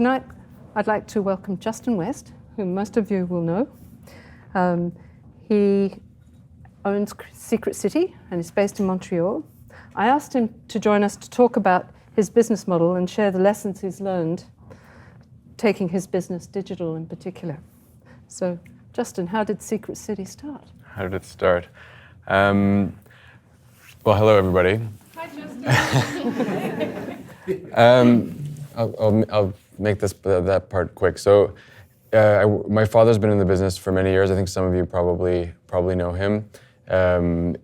tonight I'd like to welcome Justin West, whom most of you will know. He owns Secret City and is based in Montreal. I asked him to join us to talk about his business model and share the lessons he's learned taking his business digital in particular. So, Justin, how did Secret City start? How did it start? Well, hello, everybody. Hi, Justin. I'll make that part quick. So, my father's been in the business for many years. I think some of you probably know him, so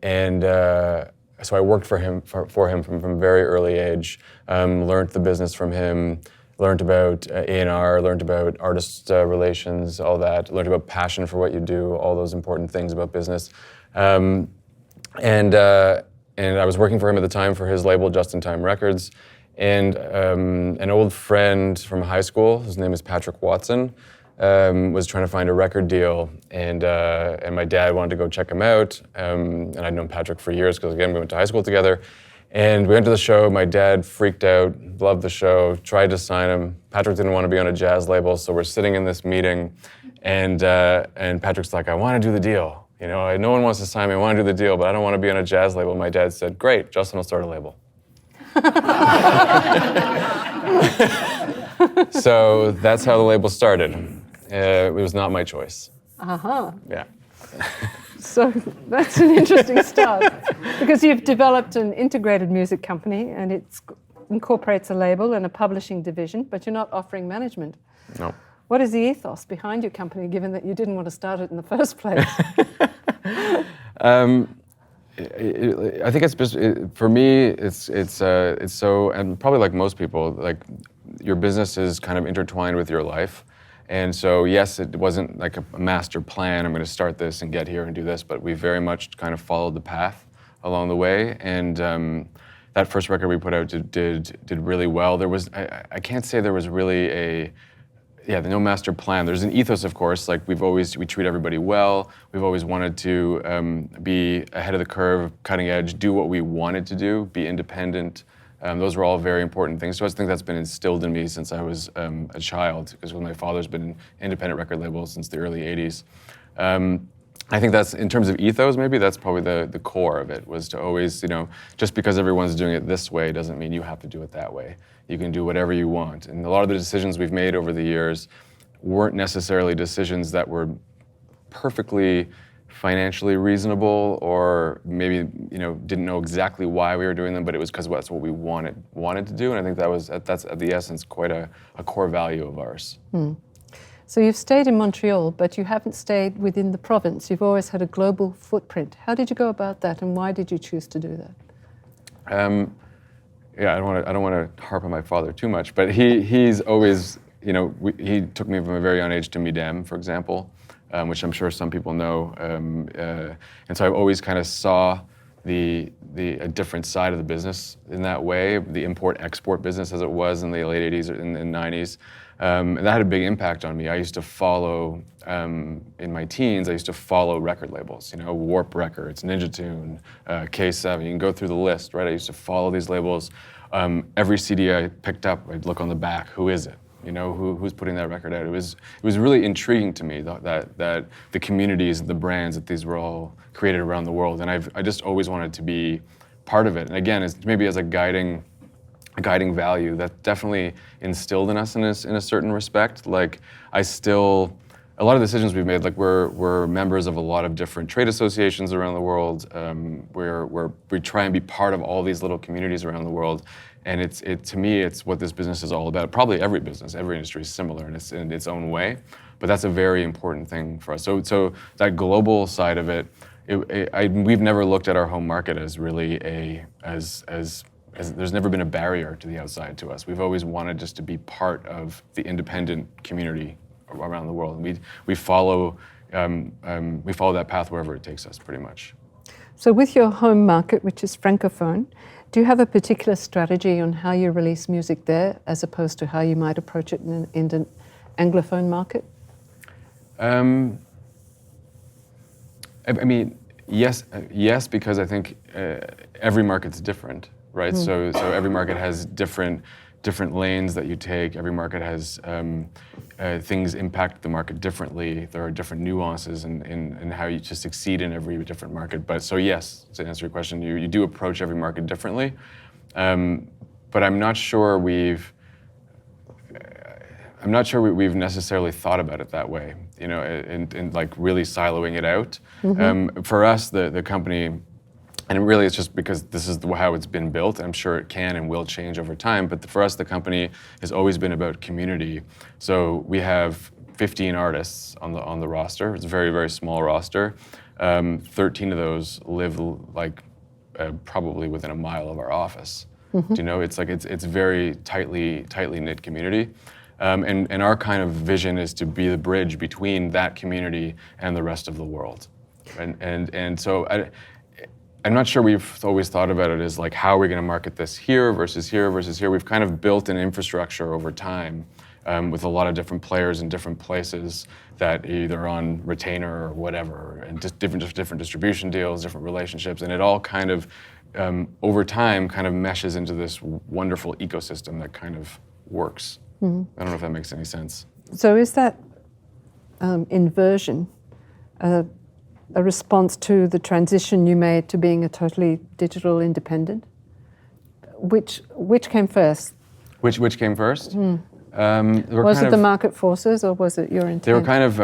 I worked for him from a very early age. Learned the business from him. Learned about A&R. Learned about artist relations. All that. Learned about passion for what you do. All those important things about business. And I was working for him at the time for his label, Just in Time Records. And an old friend from high school, his name is Patrick Watson, was trying to find a record deal, and my dad wanted to go check him out. And I'd known Patrick for years because, again, we went to high school together. And we went to the show. My dad freaked out, loved the show, tried to sign him. Patrick didn't want to be on a jazz label, so we're sitting in this meeting, and Patrick's like, "I want to do the deal. You know, no one wants to sign me. I want to do the deal, but I don't want to be on a jazz label." My dad said, "Great, Justin will start a label." So that's how the label started. It was not my choice. Uh-huh. Yeah. So that's an interesting start, because you've developed an integrated music company and it incorporates a label and a publishing division, but you're not offering management. No. What is the ethos behind your company, given that you didn't want to start it in the first place? I think it's just, for me, it's so, and probably like most people, like your business is kind of intertwined with your life. And so, yes, it wasn't like a master plan, I'm going to start this and get here and do this, but we very much kind of followed the path along the way. And that first record we put out did really well. There was, I can't say there was really no master plan. There's an ethos, of course, like we treat everybody well. We've always wanted to be ahead of the curve, cutting edge, do what we wanted to do, be independent. Those were all very important things. So I think that's been instilled in me since I was a child, because my father's been in independent record labels since the early 80s. I think that's, in terms of ethos, maybe that's probably the core of it, was to always, just because everyone's doing it this way doesn't mean you have to do it that way. You can do whatever you want. And a lot of the decisions we've made over the years weren't necessarily decisions that were perfectly financially reasonable, or maybe didn't know exactly why we were doing them, but it was because that's what we wanted to do. And I think that's at the essence quite a core value of ours. So you've stayed in Montreal, but you haven't stayed within the province. You've always had a global footprint. How did you go about that, and why did you choose to do that? I don't want to harp on my father too much, but he's always, he took me from a very young age to Midem, for example, which I'm sure some people know. And so I've always kind of saw a different side of the business in that way, the import-export business as it was in the late 80s and 90s. And that had a big impact on me. I used to follow, in my teens, I used to follow record labels, Warp Records, Ninja Tune, K7, you can go through the list, right? I used to follow these labels. Every CD I picked up, I'd look on the back, who is it? Who's putting that record out? It was really intriguing to me that the communities, the brands, that these were all created around the world. And I just always wanted to be part of it. And again, it's maybe as a guiding value that definitely instilled in us in a certain respect. Like a lot of decisions we've made, like we're members of a lot of different trade associations around the world. We try and be part of all these little communities around the world. And to me, it's what this business is all about. Probably every business, every industry is similar in its own way, but that's a very important thing for us. So that global side of it, we've never looked at our home market as really as there's never been a barrier to the outside to us. We've always wanted just to be part of the independent community around the world. And we follow that path wherever it takes us, pretty much. So with your home market, which is Francophone, do you have a particular strategy on how you release music there, as opposed to how you might approach it in an Anglophone market? I mean, yes, because I think every market's different, right? So every market has different different lanes that you take. Every market has things impact the market differently. There are different nuances in how you to succeed in every different market. But so yes, to answer your question, you do approach every market differently. But I'm not sure we've necessarily thought about it that way, you know, and like really siloing it out. For us, the company, and really it's just because this is how it's been built. I'm sure it can and will change over time, but for us, the company has always been about community. So we have 15 artists on the roster. It's a very, very small roster. 13 of those live like probably within a mile of our office. Do you know, it's like it's very tightly knit community. And our kind of vision is to be the bridge between that community and the rest of the world. And so I'm not sure we've always thought about it as like, how are we going to market this here versus here versus here? We've kind of built an infrastructure over time with a lot of different players in different places that either on retainer or whatever, and just different distribution deals, different relationships, and it all kind of over time kind of meshes into this wonderful ecosystem that kind of works. I don't know if that makes any sense. So is that inversion a response to the transition you made to being a totally digital independent? Which came first? Which came first? Was it the market forces, or was it your intent? They were kind of.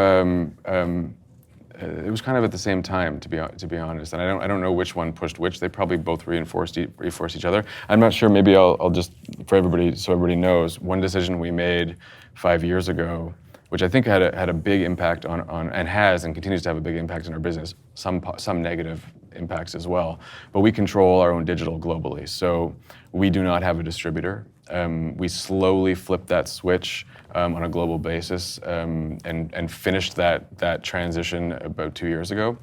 It was kind of at the same time, to be honest. And I don't know which one pushed which. They probably both reinforced each other. I'm not sure. Maybe I'll just, for everybody, so everybody knows, one decision we made 5 years ago, which I think had a big impact on and has and continues to have a big impact on our business. Some negative impacts as well. But we control our own digital globally. So we do not have a distributor. We slowly flipped that switch on a global basis and finished that transition about 2 years ago.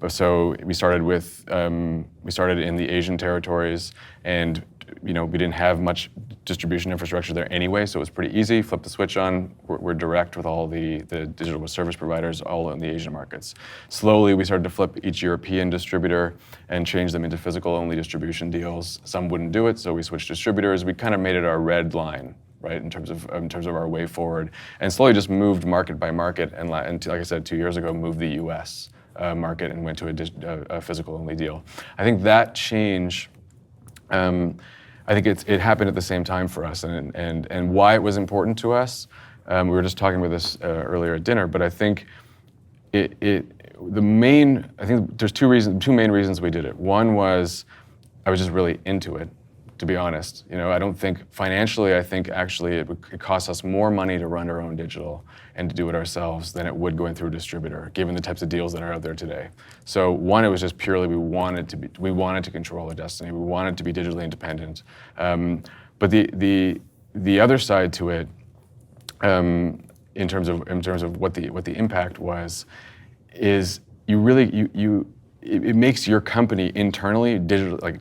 So we started in the Asian territories, and we didn't have much distribution infrastructure there anyway, so it was pretty easy. Flip the switch on. We're direct with all the digital service providers all in the Asian markets. Slowly, we started to flip each European distributor and change them into physical-only distribution deals. Some wouldn't do it, so we switched distributors. We kind of made it our red line, right, in terms of our way forward, and slowly just moved market by market. And like I said, 2 years ago, moved the U.S. Market and went to a physical-only deal. I think that change. I think it happened at the same time for us, and why it was important to us. We were just talking about this earlier at dinner, but I think I think there's two main reasons we did it. One was I was just really into it, to be honest. I don't think financially, I think actually it costs us more money to run our own digital and to do it ourselves than it would going through a distributor, given the types of deals that are out there today. So one, it was just purely we wanted to control our destiny. We wanted to be digitally independent. But the other side to it, in terms of what the impact was, is it makes your company internally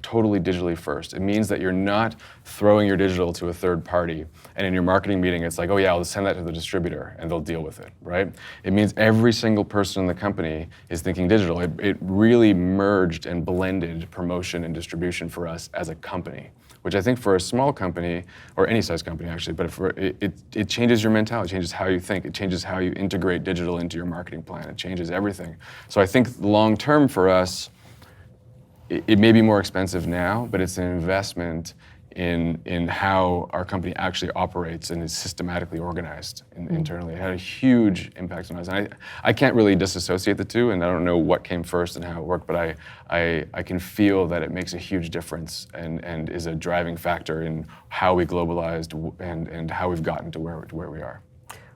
totally digitally first. It means that you're not throwing your digital to a third party, and in your marketing meeting, it's like, oh yeah, I'll just send that to the distributor and they'll deal with it, right? It means every single person in the company is thinking digital. It really merged and blended promotion and distribution for us as a company, which I think for a small company, or any size company actually, but it changes your mentality, it changes how you think, it changes how you integrate digital into your marketing plan, it changes everything. So I think long term for us, it may be more expensive now, but it's an investment in how our company actually operates and is systematically organized internally. It had a huge impact on us. And I can't really disassociate the two, and I don't know what came first and how it worked, but I can feel that it makes a huge difference and is a driving factor in how we globalized and how we've gotten to where we are.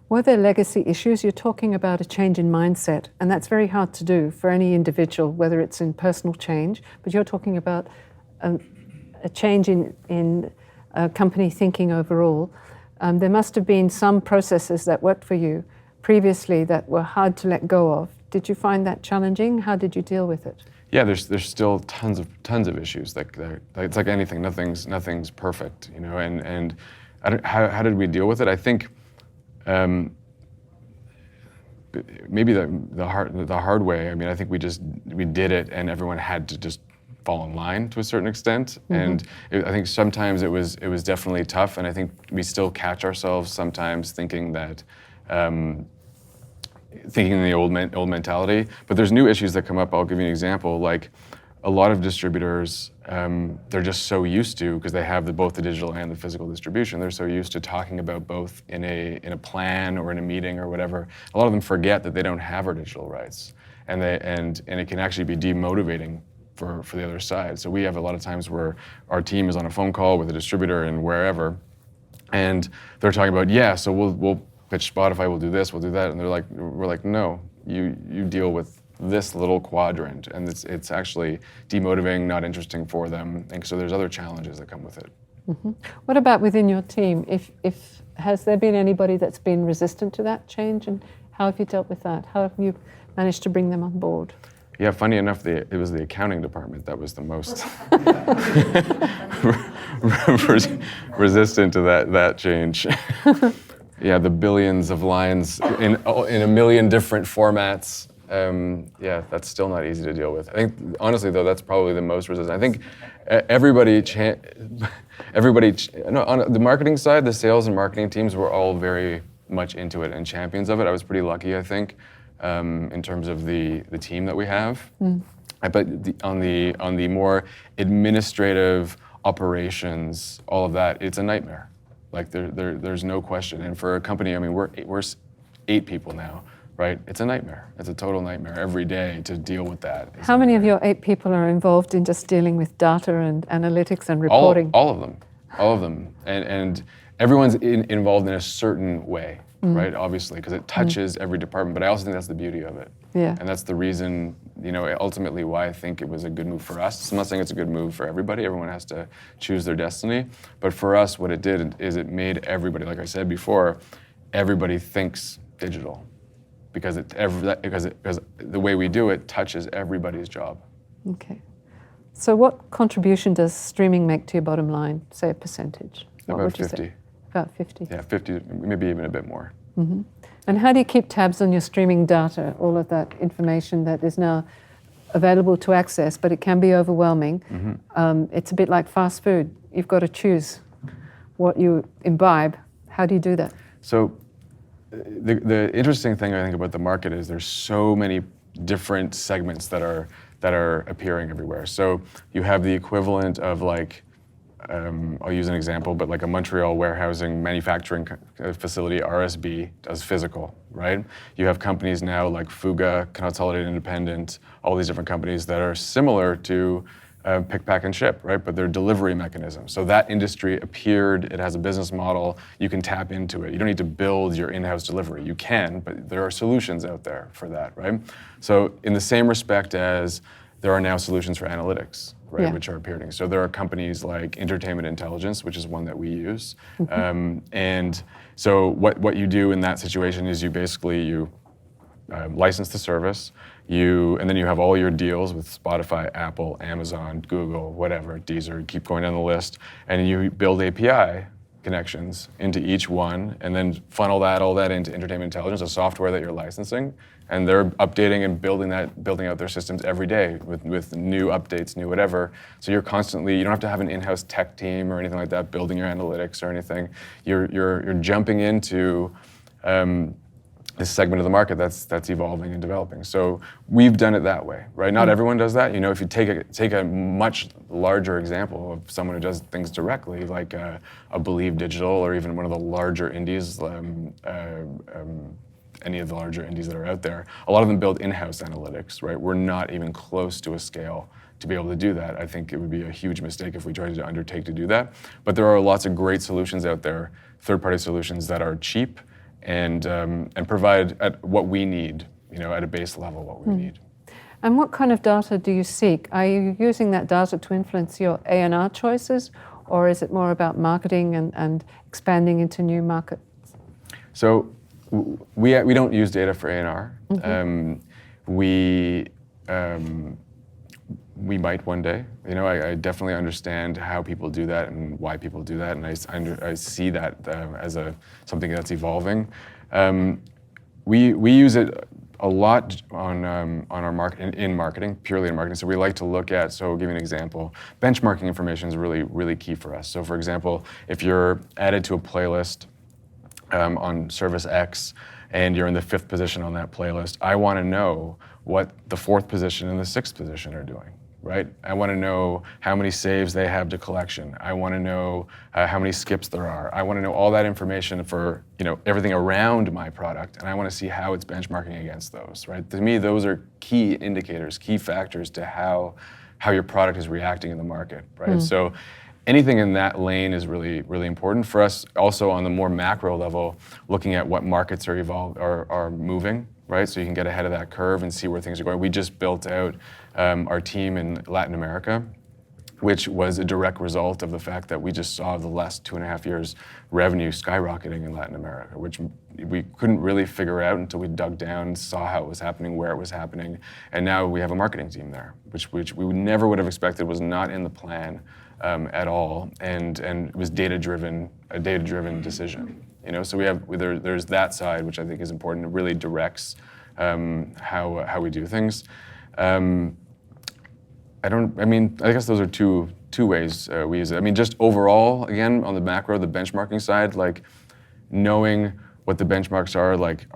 Were there legacy issues? You're talking about a change in mindset, and that's very hard to do for any individual, whether it's in personal change, but you're talking about a change in company thinking overall. There must have been some processes that worked for you previously that were hard to let go of. Did you find that challenging? How did you deal with it? Yeah, there's still tons of issues. It's like anything. Nothing's perfect, And how did we deal with it? I think maybe the hard way. I mean, I think we did it, and everyone had to just fall in line to a certain extent. And I think sometimes it was definitely tough, and I think we still catch ourselves sometimes thinking that, thinking in the old mentality. But there's new issues that come up. I'll give you an example. Like a lot of distributors, they're just so used to, because they have both the digital and the physical distribution, they're so used to talking about both in a plan or in a meeting or whatever. A lot of them forget that they don't have our digital rights, and it can actually be demotivating for the other side. So we have a lot of times where our team is on a phone call with a distributor and wherever, and they're talking about, yeah, so we'll pitch Spotify, we'll do this, we'll do that, and we're like, no, you deal with this little quadrant, and it's actually demotivating, not interesting for them, and so there's other challenges that come with it. What about within your team? If has there been anybody that's been resistant to that change, and how have you dealt with that? How have you managed to bring them on board? Yeah, funny enough, it was the accounting department that was the most resistant to that change. Yeah, the billions of lines in a million different formats. Yeah, that's still not easy to deal with. I think, honestly, though, that's probably the most resistant. I think on the marketing side, the sales and marketing teams were all very much into it and champions of it. I was pretty lucky, I think, in terms of the team that we have. But on the more administrative operations, all of that, it's a nightmare. Like there's no question. And for a company, I mean, we're 8 people now, right? It's a nightmare. It's a total nightmare every day to deal with that. How many of your 8 people are involved in just dealing with data and analytics and reporting? All of them. And everyone's involved in a certain way, right? Obviously, because it touches every department. But I also think that's the beauty of it. Yeah. And that's the reason, ultimately why I think it was a good move for us. I'm not saying it's a good move for everybody. Everyone has to choose their destiny. But for us, what it did is it made everybody, like I said before, everybody thinks digital. Because the way we do it touches everybody's job. Okay. So what contribution does streaming make to your bottom line, say a percentage? About 50. About 50? Yeah, 50, maybe even a bit more. And how do you keep tabs on your streaming data, all of that information that is now available to access, but it can be overwhelming? It's a bit like fast food. You've got to choose what you imbibe. How do you do that? So the interesting thing I think about the market is there's so many different segments that are appearing everywhere. So you have the equivalent of like, I'll use an example, but like a Montreal warehousing manufacturing facility, RSB, does physical, right? You have companies now like Fuga, Consolidated Independent, all these different companies that are similar to pick, pack, and ship, right? But they're delivery mechanisms. So that industry appeared, it has a business model, you can tap into it. You don't need to build your in-house delivery. You can, but there are solutions out there for that, right? So in the same respect as there are now solutions for analytics, right, Yeah. which are appearing. So there are companies like Entertainment Intelligence, which is one that we use. And so what you do in that situation is you basically license the service, and then you have all your deals with Spotify, Apple, Amazon, Google, whatever, Deezer, keep going down the list, and you build API connections into each one, and then funnel all that into Entertainment Intelligence, a software that you're licensing, and they're updating and building out their systems every day with new updates, new whatever. So you don't have to have an in-house tech team or anything like that building your analytics or anything. You're jumping into this segment of the market that's evolving and developing. So we've done it that way, right? Not everyone does that. If you take a much larger example of someone who does things directly, like a Believe Digital or even one of the larger indies, any of the larger indies that are out there, a lot of them build in-house analytics, right? We're not even close to a scale to be able to do that. I think it would be a huge mistake if we tried to undertake to do that. But there are lots of great solutions out there, third-party solutions that are cheap and provide at what we need, at a base level what we need. And what kind of data do you seek? Are you using that data to influence your A&R choices, or is it more about marketing and expanding into new markets? So we don't use data for A&R. We might one day. I definitely understand how people do that and why people do that, and I see that as something that's evolving. We use it a lot on our in marketing, purely in marketing. So we like to look at, so I'll give you an example. Benchmarking information is really, really key for us. So for example, if you're added to a playlist on service X and you're in the 5th position on that playlist, I want to know what the 4th position and the 6th position are doing. Right? I want to know how many saves they have to collection. I want to know how many skips there are. I want to know all that information for everything around my product, and I want to see how it's benchmarking against those. Right? To me, those are key indicators, key factors to how your product is reacting in the market. Right? So anything in that lane is really, really important for us. Also, on the more macro level, looking at what markets are moving. Right, so you can get ahead of that curve and see where things are going. We just built out our team in Latin America, which was a direct result of the fact that we just saw the last 2.5 years revenue skyrocketing in Latin America, which we couldn't really figure out until we dug down, saw how it was happening, where it was happening, and now we have a marketing team there, which we never would have expected, was not in the plan at all, and it was a data-driven decision. So there's that side, which I think is important. It really directs how we do things. I guess those are two ways we use it. Just overall, again, on the macro, the benchmarking side, like knowing what the benchmarks are, like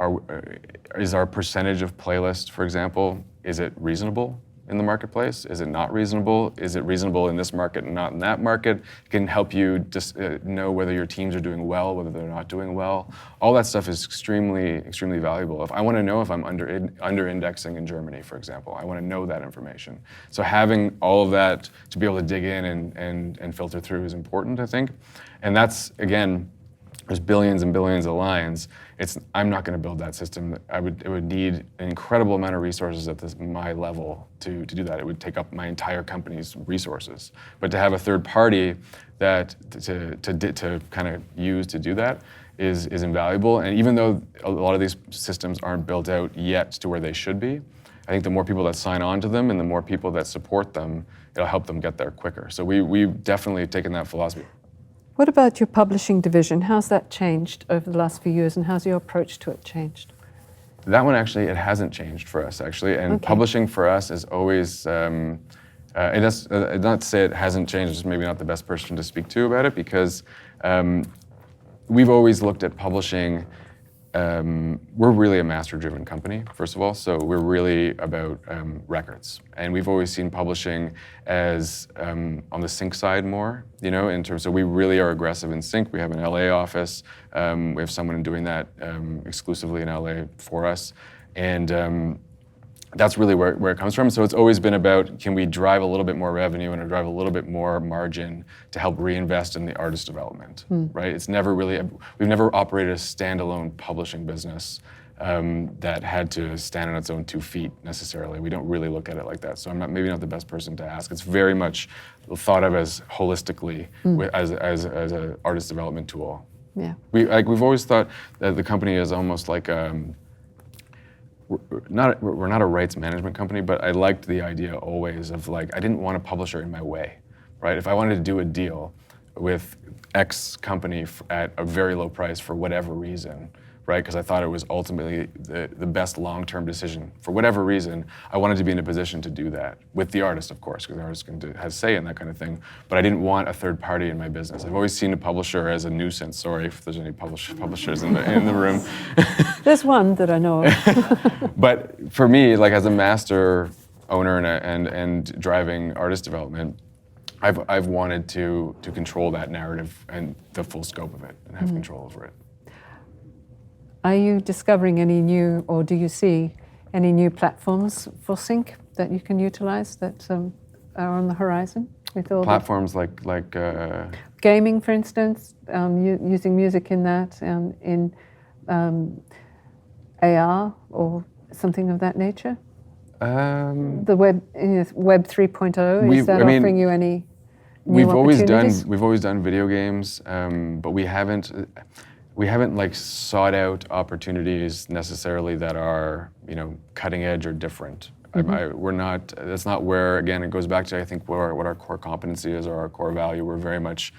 is our percentage of playlist, for example, is it reasonable in the marketplace? Is it not reasonable? Is it reasonable in this market and not in that market? It can help you just know whether your teams are doing well, whether they're not doing well. All that stuff is extremely, extremely valuable. If I want to know if I'm under indexing in Germany, for example, I want to know that information. So having all of that to be able to dig in and filter through is important, I think. And that's, again, there's billions and billions of lines. I'm not going to build that system. It would need an incredible amount of resources at my level to do that. It would take up my entire company's resources. But to have a third party that to kind of use to do that is invaluable. And even though a lot of these systems aren't built out yet to where they should be, I think the more people that sign on to them and the more people that support them, it'll help them get there quicker. So we've definitely taken that philosophy. What about your publishing division? How's that changed over the last few years, and how's your approach to it changed? That one, actually, it hasn't changed for us, actually. And publishing for us is always, and that's not to say it hasn't changed, just maybe not the best person to speak to about it, because we've always looked at publishing. We're really a master-driven company, first of all, so we're really about records. And we've always seen publishing as on the sync side more, in terms of we really are aggressive in sync. We have an LA office. We have someone doing that exclusively in LA for us. And that's really where it comes from. So it's always been about, can we drive a little bit more revenue and drive a little bit more margin to help reinvest in the artist development, right? It's never really, we've never operated a standalone publishing business that had to stand on its own 2 feet necessarily. We don't really look at it like that. So I'm maybe not the best person to ask. It's very much thought of as holistically as an artist development tool. Yeah. We've always thought that the company is almost like we're not a rights management company, but I liked the idea always of I didn't want a publisher in my way, right? If I wanted to do a deal with X company at a very low price for whatever reason, right? Because I thought it was ultimately the best long-term decision. For whatever reason, I wanted to be in a position to do that with the artist, of course, because the artist has say in that kind of thing. But I didn't want a third party in my business. I've always seen a publisher as a nuisance. Sorry if there's any publishers in the room. There's one that I know of. But for me, as a master owner and driving artist development, I've wanted to control that narrative and the full scope of it and have control over it. Are you discovering any new, or do you see any new platforms for sync that you can utilize that are on the horizon? With all platforms like gaming, for instance, using music in that, in AR or something of that nature? The web 3.0, is that offering you any new opportunities? We've always done video games, but we haven't sought out opportunities necessarily that are cutting edge or different. We're not. That's not where. Again, it goes back to I think what our core competency is or our core value. We're very much.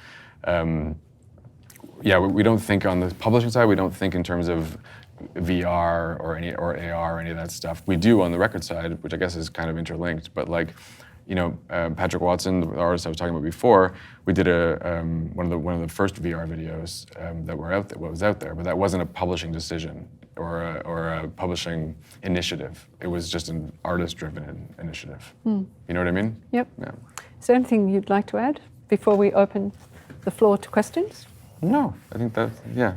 We don't think on the publishing side. We don't think in terms of VR or AR or any of that stuff. We do on the record side, which I guess is kind of interlinked. But like, you know, Patrick Watson, the artist I was talking about before, we did one of the first VR videos that was out there, but that wasn't a publishing decision or a publishing initiative. It was just an artist-driven initiative. You know what I mean? Yep. Yeah. Is there anything you'd like to add before we open the floor to questions? No, I think that, yeah.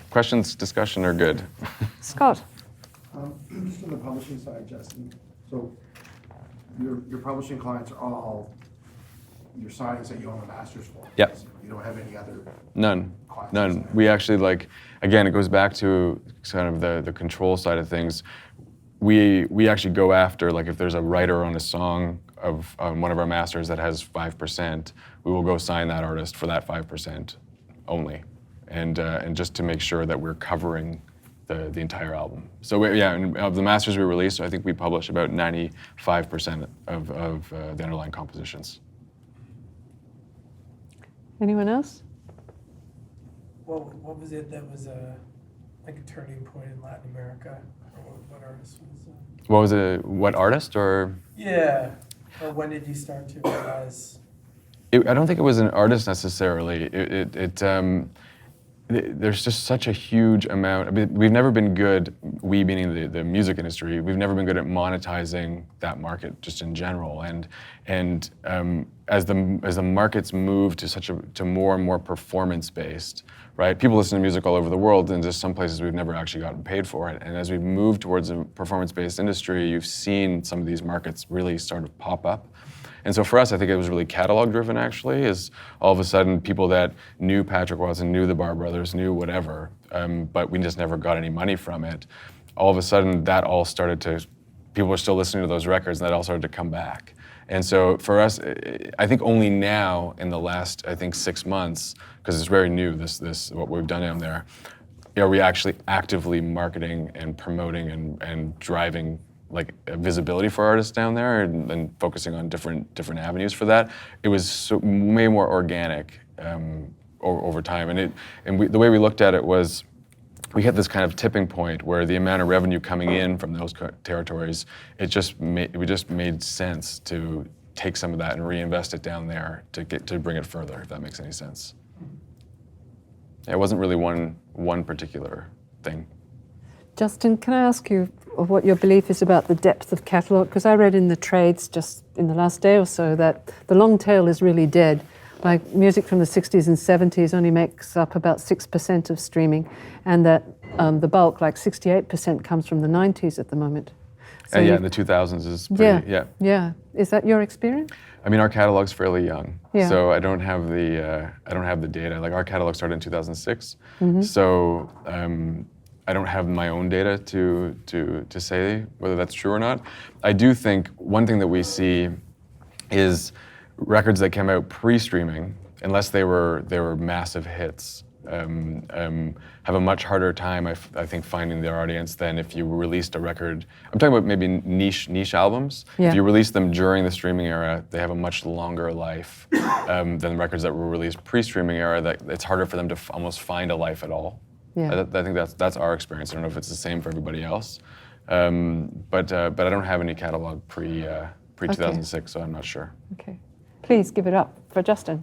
Questions, discussion are good. Scott. Just on the publishing side, Justin, so your publishing clients are all your signings that you own the masters for? Yeah. You don't have any other None. clients? None. We actually, like, again, it goes back to kind of the control side of things. We actually go after, like, if there's a writer on a song of one of our masters that has 5%, we will go sign that artist for that 5% only, and just to make sure that we're covering the entire album. So and of the masters we release, I think we publish about 95% of the underlying compositions. Anyone else? What was it that was like a turning point in Latin America? Or what artist was it? What was it? What artist or? Yeah. Or when did you start to realize? I don't think it was an artist necessarily. There's just such a huge amount. I mean, we've never been good, we meaning the music industry, we've never been good at monetizing that market just in general. And as the markets move to more and more performance-based, right? People listen to music all over the world, and just some places we've never actually gotten paid for it. And as we've moved towards a performance-based industry, you've seen some of these markets really start to pop up. And so for us, I think it was really catalog driven actually, is all of a sudden people that knew Patrick Watson, knew the Bar Brothers, knew whatever, but we just never got any money from it. All of a sudden that all started to, people were still listening to those records and that all started to come back. And so for us, I think only now in the last, I think 6 months, because it's very new, this what we've done down there, are we actually actively marketing and promoting and driving like visibility for artists down there and focusing on different avenues for that. It was way more organic over time. And the way we looked at it was, we hit this kind of tipping point where the amount of revenue coming in from those territories, it just made sense to take some of that and reinvest it down there to bring it further, if that makes any sense. It wasn't really one particular thing. Justin, can I ask you what your belief is about the depth of catalogue? Because I read in the trades just in the last day or so that the long tail is really dead. Like music from the 60s and 70s only makes up about 6% of streaming, and that the bulk, like 68%, comes from the 90s at the moment. So in the 2000s is pretty, Yeah. Is that your experience? I mean, our catalog's fairly young, Yeah. so I don't have the data. Like our catalog started in 2006, so I don't have my own data to say whether that's true or not. I do think one thing that we see is records that came out pre-streaming, unless they were massive hits, have a much harder time, I think, finding their audience than if you released a record. I'm talking about maybe niche albums. Yeah. If you release them during the streaming era, they have a much longer life than records that were released pre-streaming era. That it's harder for them to almost find a life at all. Yeah. I think that's our experience. I don't know if it's the same for everybody else, but I don't have any catalog pre 2006, so I'm not sure. Okay. Please give it up for Justin.